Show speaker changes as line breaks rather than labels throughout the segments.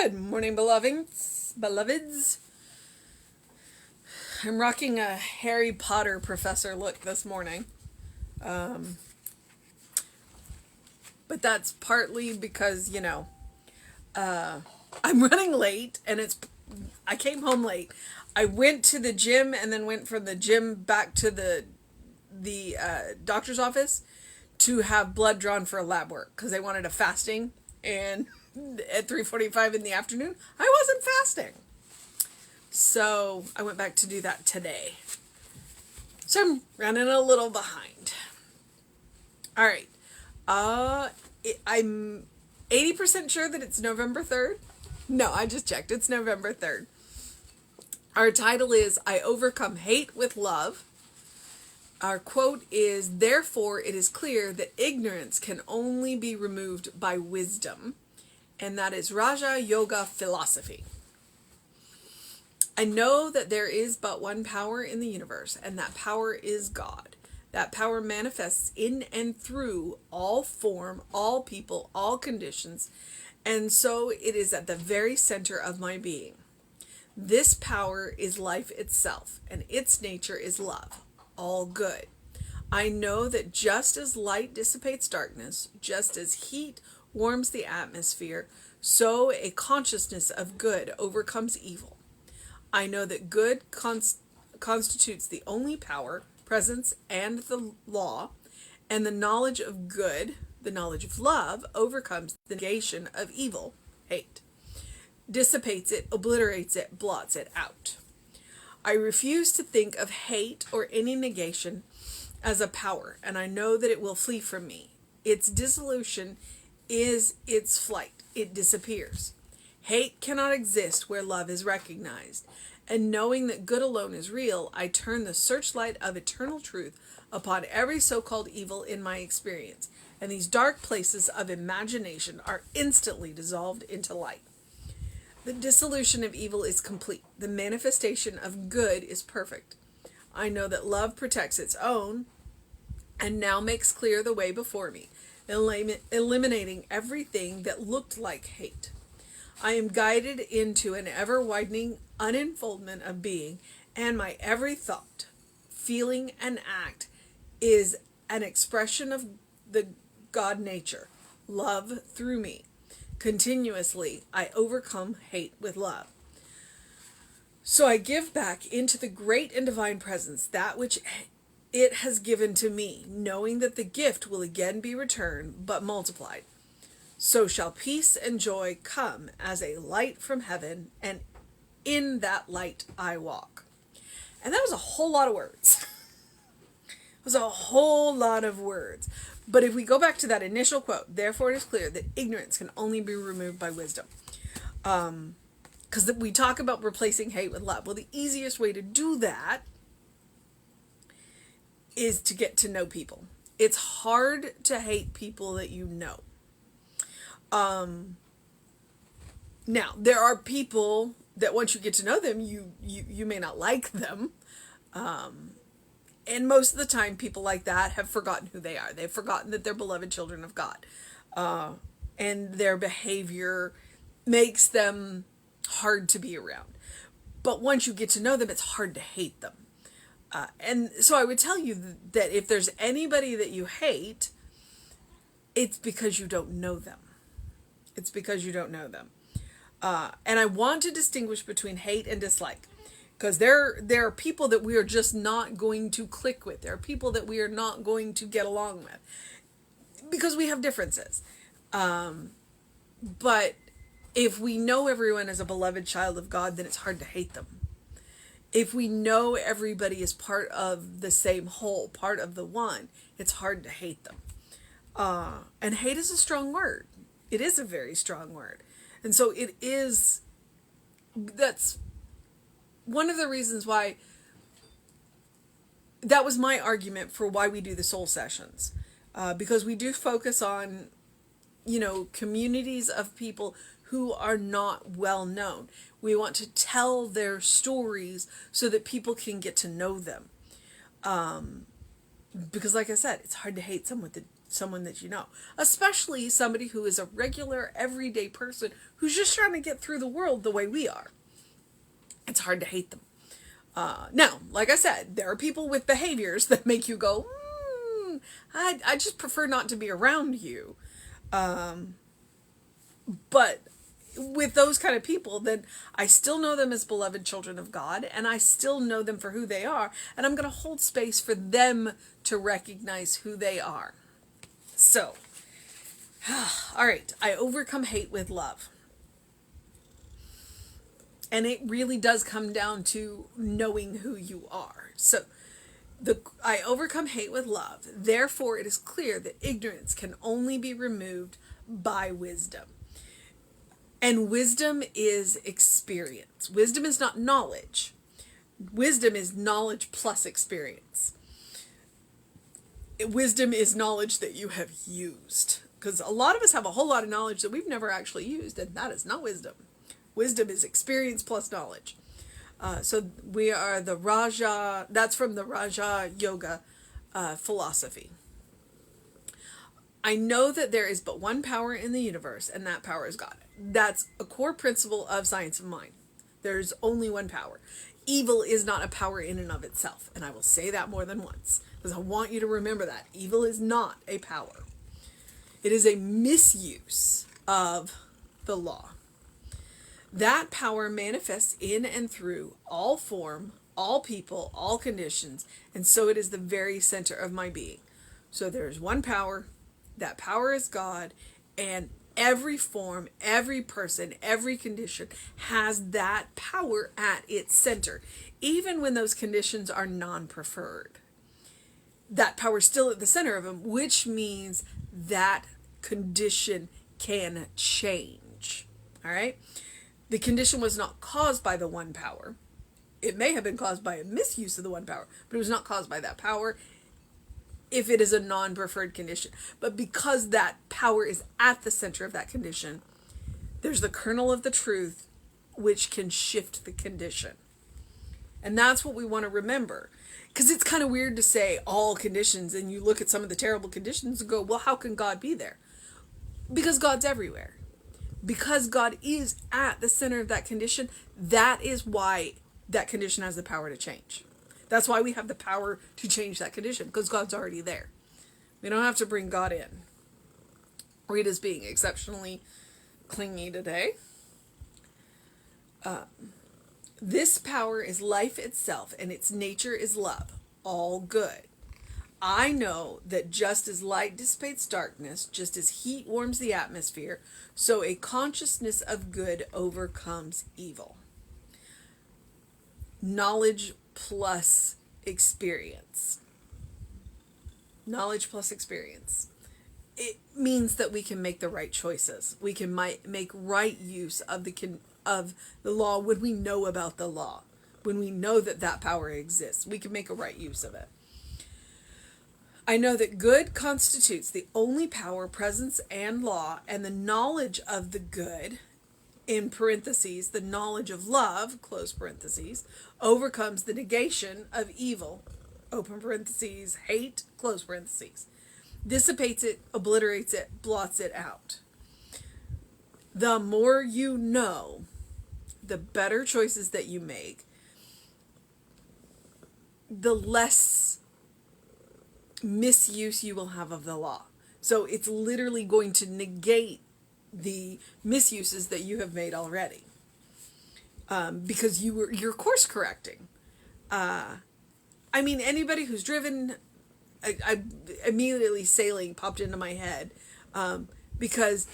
Good morning, beloveds. I'm rocking a Harry Potter professor look this morning. But that's partly because, I'm running late and I came home late. I went to the gym and then went from the gym back to the doctor's office to have blood drawn for lab work because they wanted a fasting, and at 3:45 in the afternoon I wasn't fasting, so I went back to do that today. So I'm running a little behind. All right, I'm 80% sure that it's November 3rd. No, I just checked. It's November 3rd. Our title is I Overcome Hate with Love. Our quote is, "Therefore it is clear that ignorance can only be removed by wisdom." And that is Raja Yoga philosophy. I know that there is but one power in the universe, and that power is God. That power manifests in and through all form, all people, all conditions, and so it is at the very center of my being. This power is life itself, and its nature is love, all good. I know that just as light dissipates darkness, just as heat warms the atmosphere, so a consciousness of good overcomes evil. I know that good constitutes the only power, presence, and the law, and the knowledge of good, the knowledge of love, overcomes the negation of evil, hate, dissipates it, obliterates it, blots it out. I refuse to think of hate or any negation as a power, and I know that it will flee from me. Its dissolution is its flight. It disappears. Hate cannot exist where love is recognized, and knowing that good alone is real, I turn the searchlight of eternal truth upon every so-called evil in my experience, and these dark places of imagination are instantly dissolved into light. The dissolution of evil is complete. The manifestation of good is perfect. I know that love protects its own and now makes clear the way before me, eliminating everything that looked like hate. I am guided into an ever-widening unfoldment of being, and my every thought, feeling, and act is an expression of the God nature, love through me. Continuously, I overcome hate with love. So I give back into the great and divine presence that which it has given to me, knowing that the gift will again be returned, but multiplied. So shall peace and joy come as a light from heaven, and in that light I walk. And that was a whole lot of words. It was a whole lot of words. But if we go back to that initial quote, therefore it is clear that ignorance can only be removed by wisdom. Because we talk about replacing hate with love. Well, the easiest way to do that is to get to know people. It's hard to hate people that you know. Now, there are people that once you get to know them, you may not like them. And most of the time, people like that have forgotten who they are. They've forgotten that they're beloved children of God. And their behavior makes them hard to be around. But once you get to know them, it's hard to hate them. And so I would tell you that if there's anybody that you hate, it's because you don't know them. It's because you don't know them. And I want to distinguish between hate and dislike. Because there are people that we are just not going to click with. There are people that we are not going to get along with. Because we have differences. But if we know everyone as a beloved child of God, then it's hard to hate them. If we know everybody is part of the same whole, part of the one, it's hard to hate them. And hate is a strong word. It is a very strong word. And so that's one of the reasons why, that was my argument for why we do the soul sessions. Because we do focus on, communities of people who are not well known. We want to tell their stories so that people can get to know them. Because like I said, it's hard to hate someone someone that you know, especially somebody who is a regular, everyday person who's just trying to get through the world the way we are. It's hard to hate them. Now, like I said, there are people with behaviors that make you go, I just prefer not to be around you. But with those kind of people, then I still know them as beloved children of God, and I still know them for who they are, and I'm going to hold space for them to recognize who they are. So, all right, I overcome hate with love. And it really does come down to knowing who you are. So, I overcome hate with love. Therefore, it is clear that ignorance can only be removed by wisdom. And wisdom is experience. Wisdom is not knowledge. Wisdom is knowledge plus experience. Wisdom is knowledge that you have used. Because a lot of us have a whole lot of knowledge that we've never actually used, and that is not wisdom. Wisdom is experience plus knowledge. So we are the Raja, that's from the Raja Yoga philosophy. I know that there is but one power in the universe, and that power is God. That's a core principle of science of mind. There's only one power. Evil is not a power in and of itself, and I will say that more than once, because I want you to remember that. Evil is not a power. It is a misuse of the law. That power manifests in and through all form, all people, all conditions, and so it is the very center of my being. So there is one power, that power is God, and every form, every person, every condition has that power at its center, even when those conditions are non-preferred. That power is still at the center of them, which means that condition can change. All right? The condition was not caused by the one power. It may have been caused by a misuse of the one power, but it was not caused by that power if it is a non-preferred condition. But because that power is at the center of that condition, there's the kernel of the truth which can shift the condition. And that's what we want to remember. Because it's kind of weird to say all conditions, and you look at some of the terrible conditions and go, well, how can God be there? Because God's everywhere. Because God is at the center of that condition, that is why that condition has the power to change. That's why we have the power to change that condition, because God's already there. We don't have to bring God in. Rita's being exceptionally clingy today. This power is life itself, and its nature is love, all good. I know that just as light dissipates darkness, just as heat warms the atmosphere, so a consciousness of good overcomes evil. Knowledge plus experience. Knowledge plus experience. It means that we can make the right choices. We can make right use of the law when we know about the law. When we know that that power exists, we can make a right use of it. I know that good constitutes the only power, presence, and law, and the knowledge of the good, in parentheses, the knowledge of love, close parentheses, overcomes the negation of evil, open parentheses, hate, close parentheses, dissipates it, obliterates it, blots it out. The more you know, the better choices that you make, the less misuse you will have of the law. So it's literally going to negate the misuses that you have made already, because you're course correcting. I mean, anybody who's driven, I immediately sailing popped into my head, because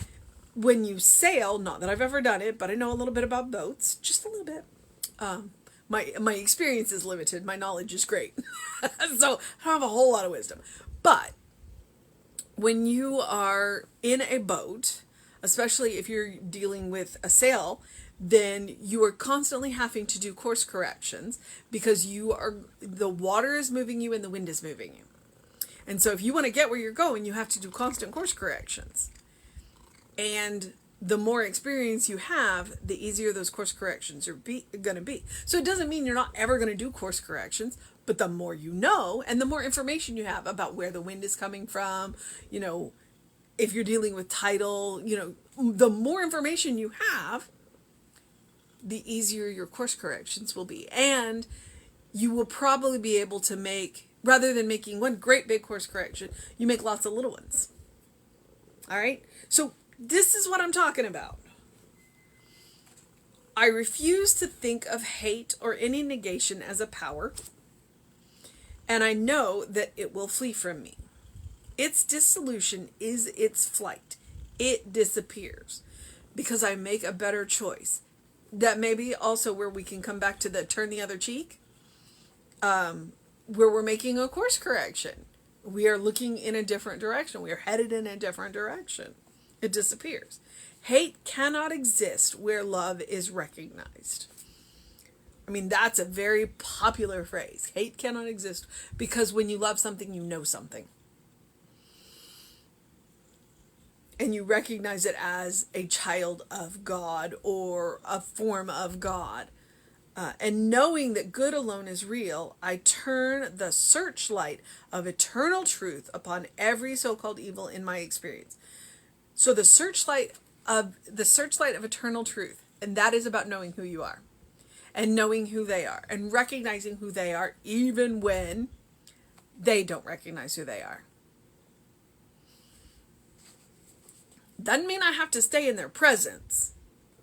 when you sail, not that I've ever done it, but I know a little bit about boats, just a little bit. My experience is limited. My knowledge is great. So I don't have a whole lot of wisdom. But when you are in a boat, especially if you're dealing with a sail, then you are constantly having to do course corrections, because the water is moving you and the wind is moving you. And so if you want to get where you're going, you have to do constant course corrections. And the more experience you have, the easier those course corrections are going to be. So it doesn't mean you're not ever going to do course corrections, But the more you know, and the more information you have about where the wind is coming from, if you're dealing with tidal, the more information you have, the easier your course corrections will be. And you will probably be able to make, rather than making one great big course correction, you make lots of little ones. All right? So this is what I'm talking about. I refuse to think of hate or any negation as a power, and I know that it will flee from me. Its dissolution is its flight. It disappears because I make a better choice. That may be also where we can come back to the turn the other cheek, where we're making a course correction. We are looking in a different direction. We are headed in a different direction. It disappears. Hate cannot exist where love is recognized. I mean, that's a very popular phrase. Hate cannot exist because when you love something, you know something. And you recognize it as a child of God or a form of God. And knowing that good alone is real, I turn the searchlight of eternal truth upon every so-called evil in my experience. So the searchlight of eternal truth, and that is about knowing who you are and knowing who they are and recognizing who they are even when they don't recognize who they are. Doesn't mean I have to stay in their presence.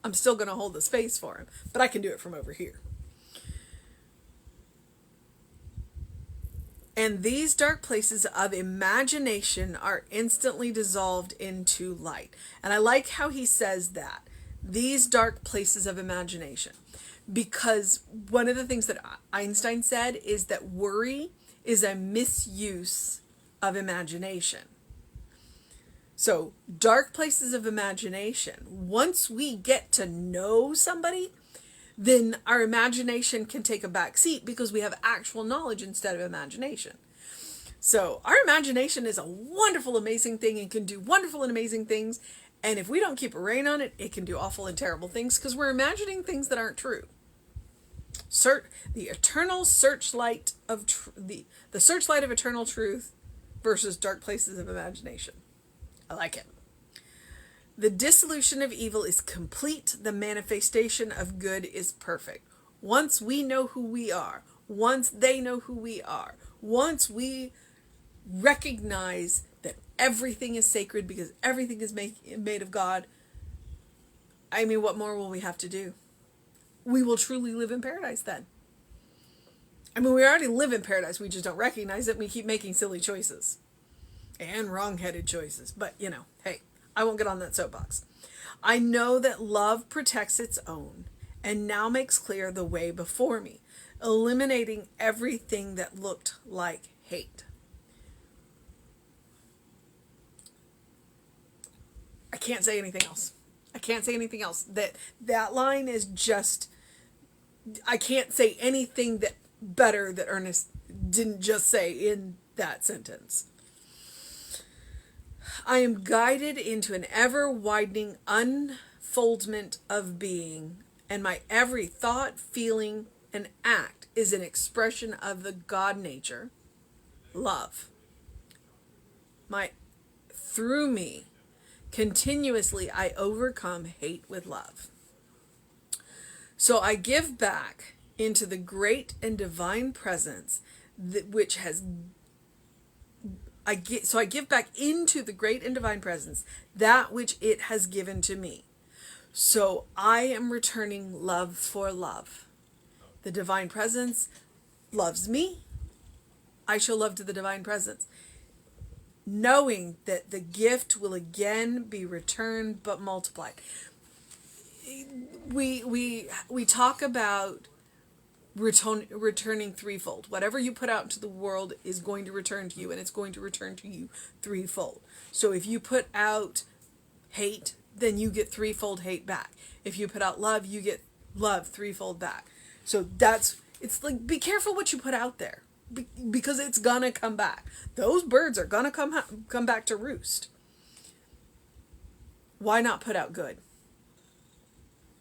I'm still going to hold the space for them, but I can do it from over here. And these dark places of imagination are instantly dissolved into light. And I like how he says that. These dark places of imagination. Because one of the things that Einstein said is that worry is a misuse of imagination. So, dark places of imagination. Once we get to know somebody, then our imagination can take a back seat because we have actual knowledge instead of imagination. So, our imagination is a wonderful, amazing thing and can do wonderful and amazing things. And if we don't keep a rein on it, it can do awful and terrible things because we're imagining things that aren't true. The eternal searchlight of the searchlight of eternal truth versus dark places of imagination. I like it. The dissolution of evil is complete. The manifestation of good is perfect. Once we know who we are, once they know who we are, once we recognize that everything is sacred because everything is made of God, I mean, what more will we have to do? We will truly live in paradise then. I mean, we already live in paradise. We just don't recognize it. And we keep making silly choices. And wrong-headed choices. But, hey, I won't get on that soapbox. I know that love protects its own and now makes clear the way before me, eliminating everything that looked like hate. I can't say anything else. That line is just, I can't say anything that better that Ernest didn't just say in that sentence. I am guided into an ever-widening unfoldment of being, and my every thought, feeling, and act is an expression of the God nature, love. Through me, continuously I overcome hate with love. So I give back into the great and divine presence I give back into the great and divine presence that which it has given to me. So I am returning love for love. The divine presence loves me. I show love to the divine presence, knowing that the gift will again be returned but multiplied. We talk about returning threefold. Whatever you put out into the world is going to return to you, and it's going to return to you threefold. So if you put out hate, then you get threefold hate back. If you put out love, you get love threefold back. So it's like, be careful what you put out there, because it's gonna come back. Those birds are gonna come back to roost. Why not put out good?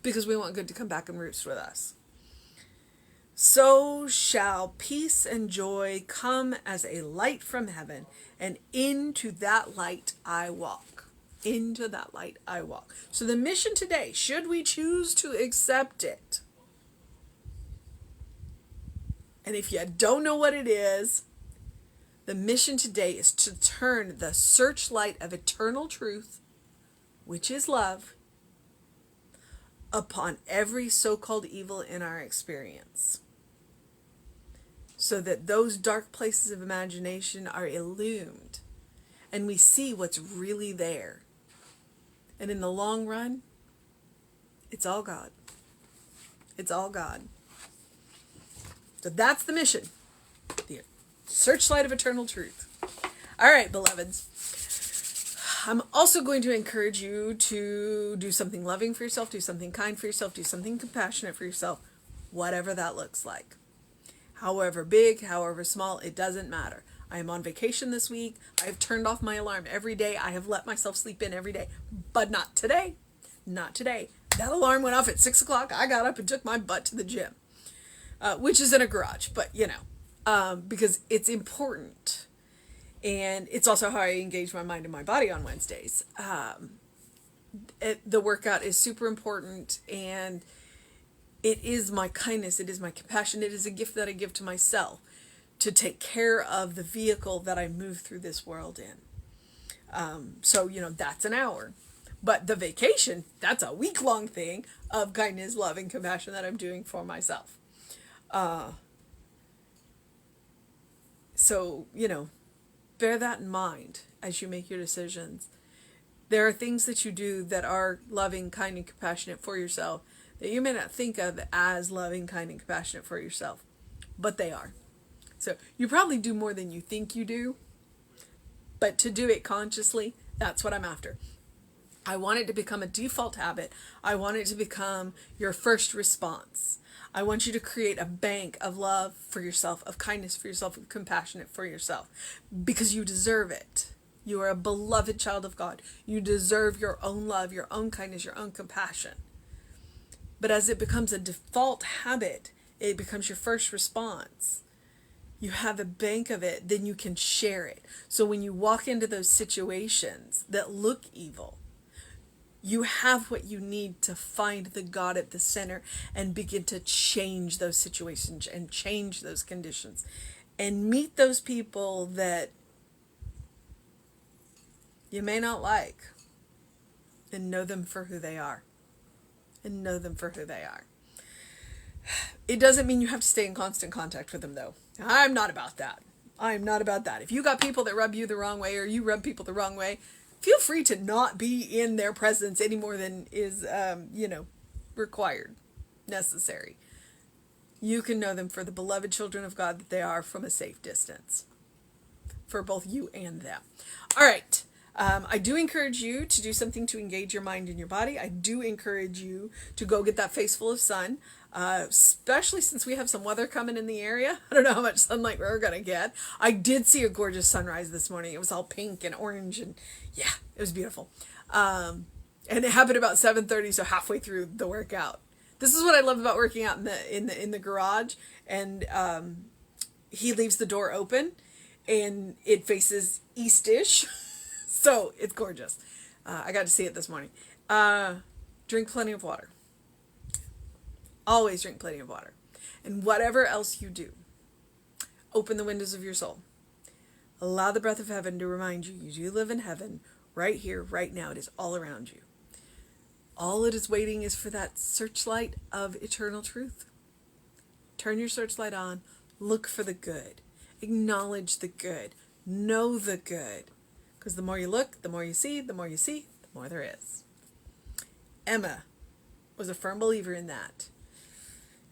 Because we want good to come back and roost with us. So shall peace and joy come as a light from heaven, and into that light I walk. Into that light I walk. So the mission today, should we choose to accept it, and if you don't know what it is, the mission today is to turn the searchlight of eternal truth, which is love, upon every so-called evil in our experience, so that those dark places of imagination are illumined and we see what's really there. And in the long run, it's all God. It's all God. So that's the mission. The searchlight of eternal truth. All right, beloveds. I'm also going to encourage you to do something loving for yourself, do something kind for yourself, do something compassionate for yourself, whatever that looks like. However big, however small, it doesn't matter. I am on vacation this week. I have turned off my alarm every day. I have let myself sleep in every day, but not today. Not today. That alarm went off at 6 o'clock. I got up and took my butt to the gym, which is in a garage, but because it's important. And it's also how I engage my mind and my body on Wednesdays. The workout is super important, and it is my kindness, it is my compassion, it is a gift that I give to myself to take care of the vehicle that I move through this world in. So, that's an hour. But the vacation, that's a week-long thing of kindness, love, and compassion that I'm doing for myself. So, bear that in mind as you make your decisions. There are things that you do that are loving, kind, and compassionate for yourself that you may not think of as loving, kind, and compassionate for yourself, but they are. So you probably do more than you think you do, but to do it consciously, that's what I'm after. I want it to become a default habit. I want it to become your first response. I want you to create a bank of love for yourself, of kindness for yourself, of compassionate for yourself, because you deserve it. You are a beloved child of God. You deserve your own love, your own kindness, your own compassion. But as it becomes a default habit, it becomes your first response. You have a bank of it, then you can share it. So when you walk into those situations that look evil, you have what you need to find the God at the center and begin to change those situations and change those conditions and meet those people that you may not like, and know them for who they are. And know them for who they are. It doesn't mean you have to stay in constant contact with them, though. I'm not about that. I'm not about that. If you got people that rub you the wrong way, or you rub people the wrong way, feel free to not be in their presence any more than is, required, necessary. You can know them for the beloved children of God that they are from a safe distance, for both you and them. All right. I do encourage you to do something to engage your mind and your body. I do encourage you to go get that face full of sun, especially since we have some weather coming in the area. I don't know how much sunlight we're going to get. I did see a gorgeous sunrise this morning. It was all pink and orange, and yeah, it was beautiful. And it happened about 7:30, so halfway through the workout. This is what I love about working out in the garage, and he leaves the door open, and it faces east-ish. So it's gorgeous. I got to see it this morning. Drink plenty of water. Always drink plenty of water. And whatever else you do, open the windows of your soul. Allow the breath of heaven to remind you, you do live in heaven right here, right now. It is all around you. All it is waiting is for that searchlight of eternal truth. Turn your searchlight on. Look for the good. Acknowledge the good. Know the good. Because the more you look, the more you see, the more you see, the more there is. Emma was a firm believer in that.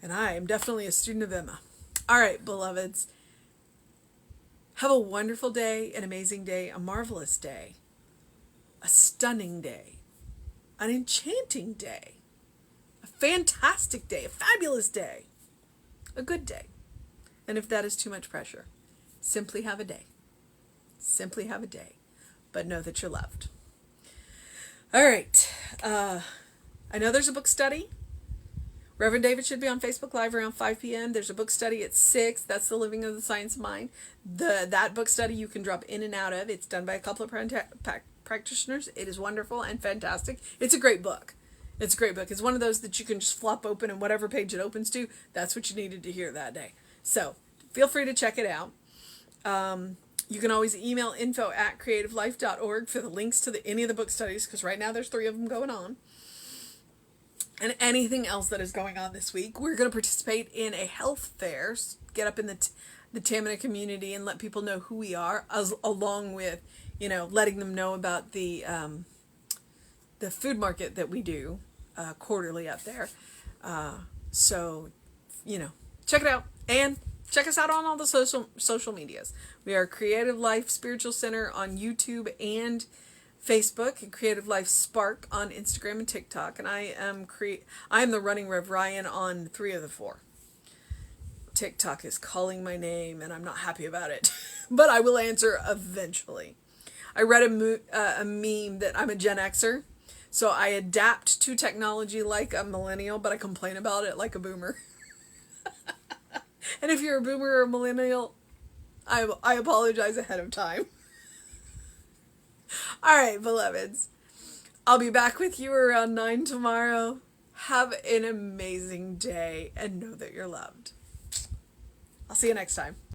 And I am definitely a student of Emma. All right, beloveds. Have a wonderful day, an amazing day, a marvelous day, a stunning day, an enchanting day, a fantastic day, a fabulous day, a good day. And if that is too much pressure, simply have a day. Simply have a day. But know that you're loved. All right. I know there's a book study. Reverend David should be on Facebook Live around 5 p.m. There's a book study at 6. That's The Living of the Science of Mind. That book study you can drop in and out of. It's done by a couple of practitioners. It is wonderful and fantastic. It's a great book. It's a great book. It's one of those that you can just flop open and whatever page it opens to, that's what you needed to hear that day. So feel free to check it out. You can always email info@creativelife.org for the links to any of the book studies, because right now there's 3 of them going on. And anything else that is going on this week. We're going to participate in a health fair, get up in the Tamina community and let people know who we are, along with, letting them know about the food market that we do quarterly up there. So, check it out. And check us out on all the social medias. We are Creative Life Spiritual Center on YouTube and Facebook, and Creative Life Spark on Instagram and TikTok. And I am the Running Rev Ryan on 3 of the 4. TikTok is calling my name, and I'm not happy about it. But I will answer eventually. I read a meme that I'm a Gen Xer, so I adapt to technology like a millennial, but I complain about it like a boomer. And if you're a boomer or a millennial, I apologize ahead of time. All right, beloveds. I'll be back with you around 9 tomorrow. Have an amazing day and know that you're loved. I'll see you next time.